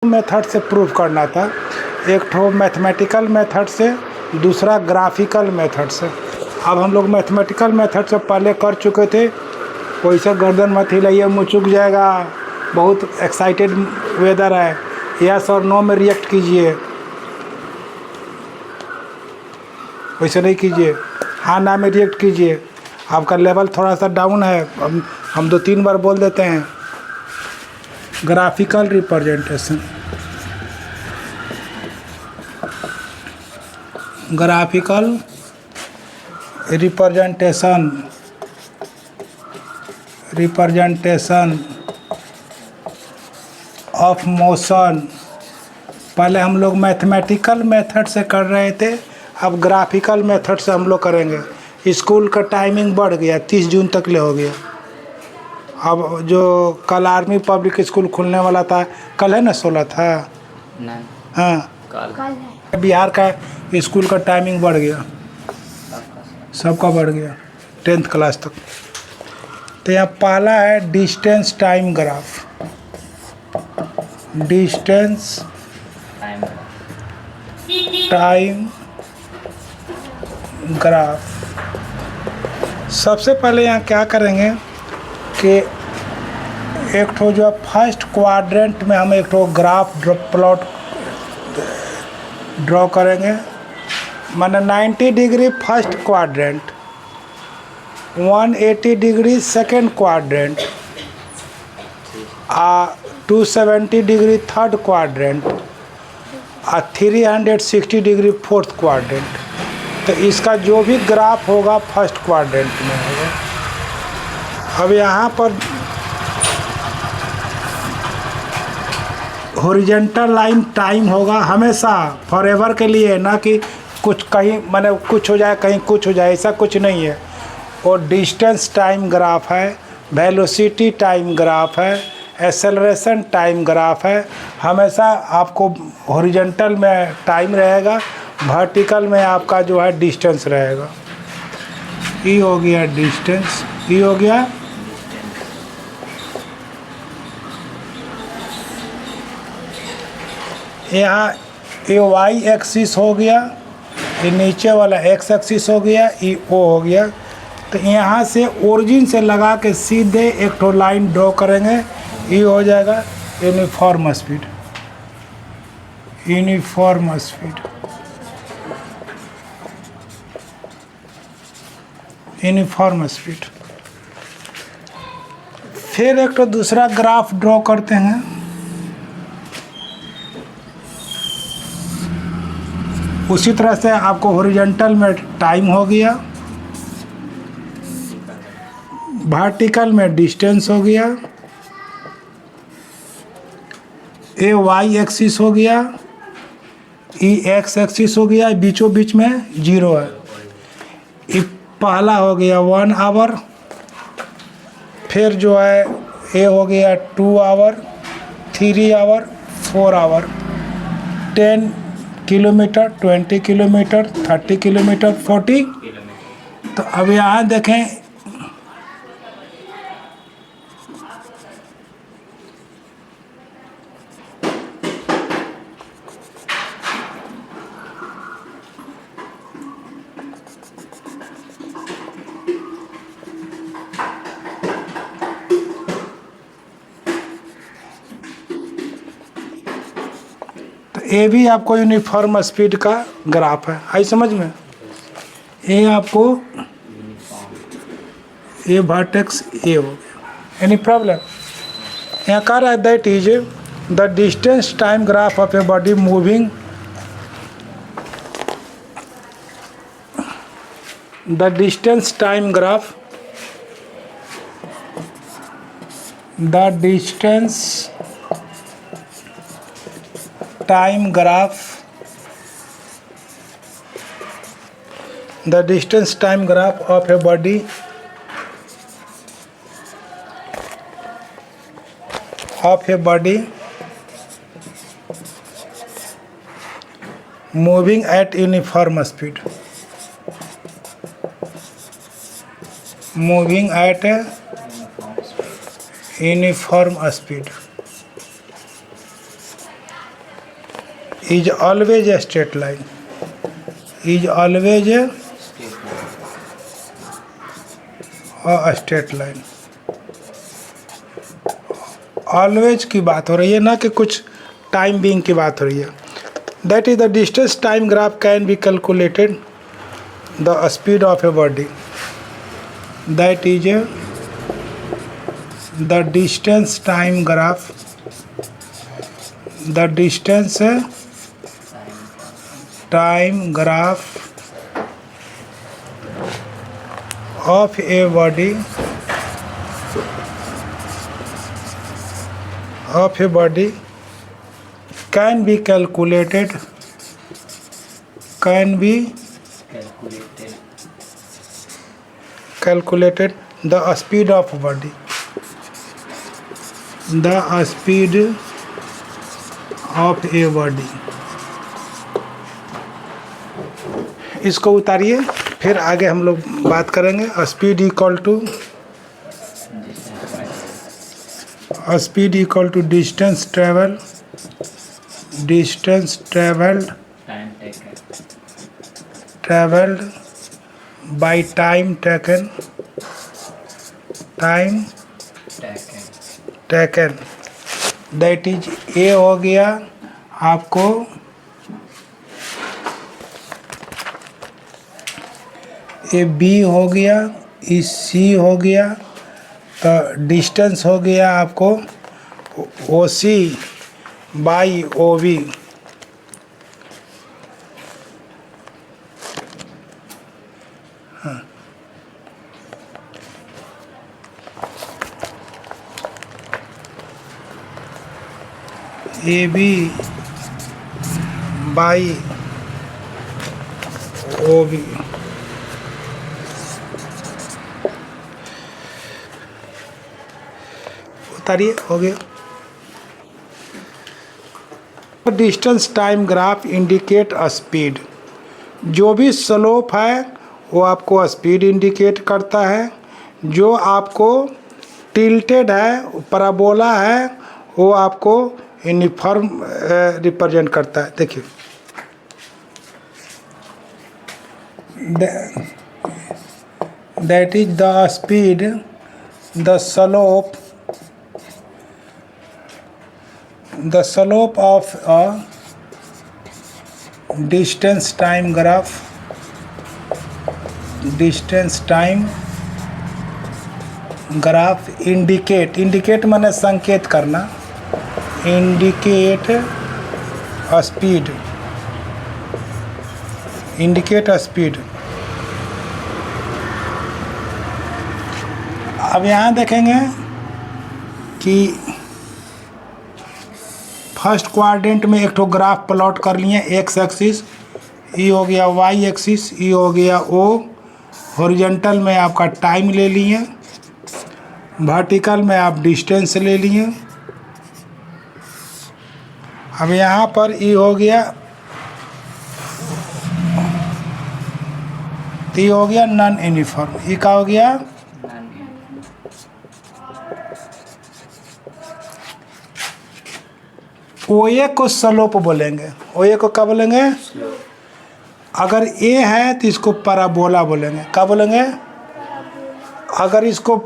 Method से prove करना था, एक ठो मैथमेटिकल मेथड से, दूसरा ग्राफिकल मेथड से। अब हम लोग मैथमेटिकल मेथड से पहले कर चुके थे। वैसे गर्दन मत हिलाइए, मुँह चुक जाएगा, बहुत एक्साइटेड वेदर है। यस और नो में रिएक्ट कीजिए, वैसे नहीं कीजिए। हाँ ना में रिएक्ट कीजिए। आपका लेवल थोड़ा सा डाउन है, हम 2-3 बार बोल देते हैं। Graphical representation, graphical representation, representation of motion. पहले हम लोग मैथमेटिकल मेथड से कर रहे थे, अब ग्राफिकल मेथड से हम लोग करेंगे। स्कूल का टाइमिंग बढ़ गया, 30 जून तक ले हो गया। अब जो कल आर्मी पब्लिक स्कूल खुलने वाला था, कल है ना, 16 था। नहीं, हाँ कल है। बिहार का स्कूल का टाइमिंग बढ़ गया, सबका बढ़ गया 10th क्लास तक। तो यहाँ पहला है distance time graph, distance time graph. सबसे पहले यहाँ क्या करेंगे कि एक ठो जो फर्स्ट क्वाड्रेंट में हम एक ठो ग्राफ प्लॉट ड्रॉ करेंगे। माने 90 degree first quadrant, 180 degree second quadrant, 270 degree third quadrant, 360 degree fourth quadrant. तो इसका जो भी ग्राफ होगा फर्स्ट क्वाड्रेंट में होगा। अब यहाँ पर हॉरिजॉन्टल लाइन टाइम होगा हमेशा, फॉरएवर के लिए, ना कि कुछ कहीं माने कुछ हो जाए कहीं कुछ हो जाए, ऐसा कुछ नहीं है। और डिस्टेंस टाइम ग्राफ है, वेलोसिटी टाइम ग्राफ है, एक्सेलरेशन टाइम ग्राफ है। हमेशा आपको हॉरिजॉन्टल में टाइम रहेगा, वर्टिकल में आपका जो है डिस्टेंस रहेगा। ये हो गया डिस्टेंस, ये हो गया यहाँ ये वाई एक्सिस हो गया, ये नीचे वाला एक्स एक्सिस हो गया, ये ओ हो गया। तो यहाँ से ओरिजिन से लगा के सीधे एक ठो लाइन ड्रॉ करेंगे, ये हो जाएगा uniform speed, uniform speed, uniform speed. फिर एक तो दूसरा ग्राफ ड्रॉ करते हैं। उसी तरह से आपको हॉरिजॉन्टल में टाइम हो गया, वर्टिकल में डिस्टेंस हो गया, ए वाई एक्सिस हो गया, ई एक्स एक्सिस हो गया, बीचों बीच में 0 है। ये पहला हो गया 1 आवर, फिर जो है ए हो गया 2 hour, 3 hour, 4 hour, 10 kilometre, 20 kilometre, 30 kilometre, 40। तो अब यहाँ देखें, ये भी आपको यूनिफॉर्म स्पीड का ग्राफ है, आई समझ में। ये आपको ये वर्टेक्स ये हो गया, एनी प्रॉब्लम। यहाँ कह रहा है that is the distance time graph of a body moving, the distance time graph, the distance time graph, the distance time graph of a body moving at uniform speed, moving at a uniform speed। is always a straight line, is always a straight line। Always की बात हो रही है, ना कि कुछ time being की बात हो रही है। That is the distance time graph can be calculated the speed of a body, that is the distance time graph, the distance time graph of a body can be calculated the speed of body, the speed of a body। इसको उतारिए, फिर आगे हम लोग बात करेंगे। Speed equal to distance travelled by time taken, that is A हो गया आपको ए बी हो गया, ई सी हो गया, तो डिस्टेंस हो गया आपको O C by O V. A B by O V. उतारिए, हो गया। Distance time graph indicate speed, जो भी स्लोप है वो आपको स्पीड इंडिकेट करता है, जो आपको टिल्टेड है पैराबोला है वो आपको यूनिफॉर्म रिप्रेजेंट करता है। देखिए that is the speed, the slope of a distance time graph, indicate माने संकेत करना, indicate speed। अब यहाँ देखेंगे कि फर्स्ट क्वाड्रेंट में एक ठो ग्राफ प्लॉट कर लिए, एक्स एक्सिस, ई हो गया वाई एक्सिस, ई हो गया ओ, हॉरिजॉन्टल में आपका टाइम ले लिए, वर्टिकल में आप डिस्टेंस ले लिए। अब यहाँ पर ई हो गया, ई हो गया नॉन यूनिफॉर्म, ई का हो गया ओए को स्लोप बोलेंगे, ओए को क्या बोलेंगे? अगर ए है तो इसको पैराबोला बोलेंगे। क्या बोलेंगे? अगर इसको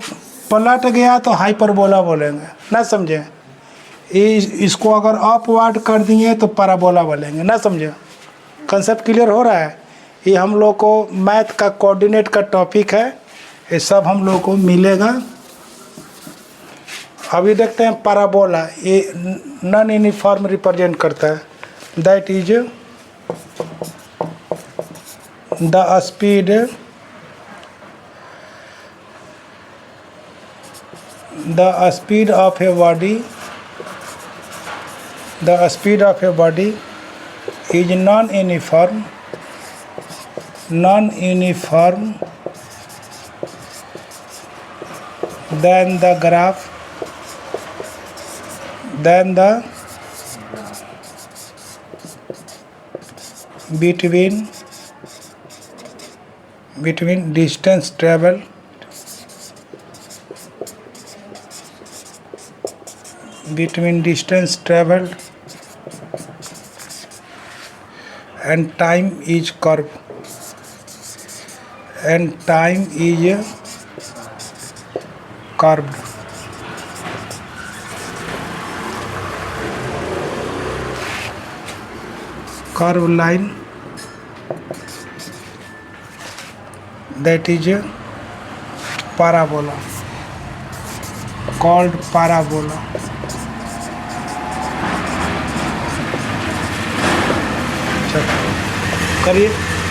पलट गया तो हाइपरबोला बोलेंगे। ना समझे? इसको अगर अपवर्ड कर दिए तो पैराबोला बोलेंगे। ना समझे? कंसेप्ट क्लियर हो रहा है? ये हम लोग को मैथ का कोऑर्डिनेट का टॉपिक है, ये सब हम लोग को मिलेगा। अभी देखते हैं पैराबोला, ये नॉन यूनिफॉर्म रिप्रेजेंट करता है। That is the speed of a body, the speed of a body is non uniform than the graph between distance traveled and time is curve, and time is curved. Curve line, that is a parabola, called parabola. चलो करिए।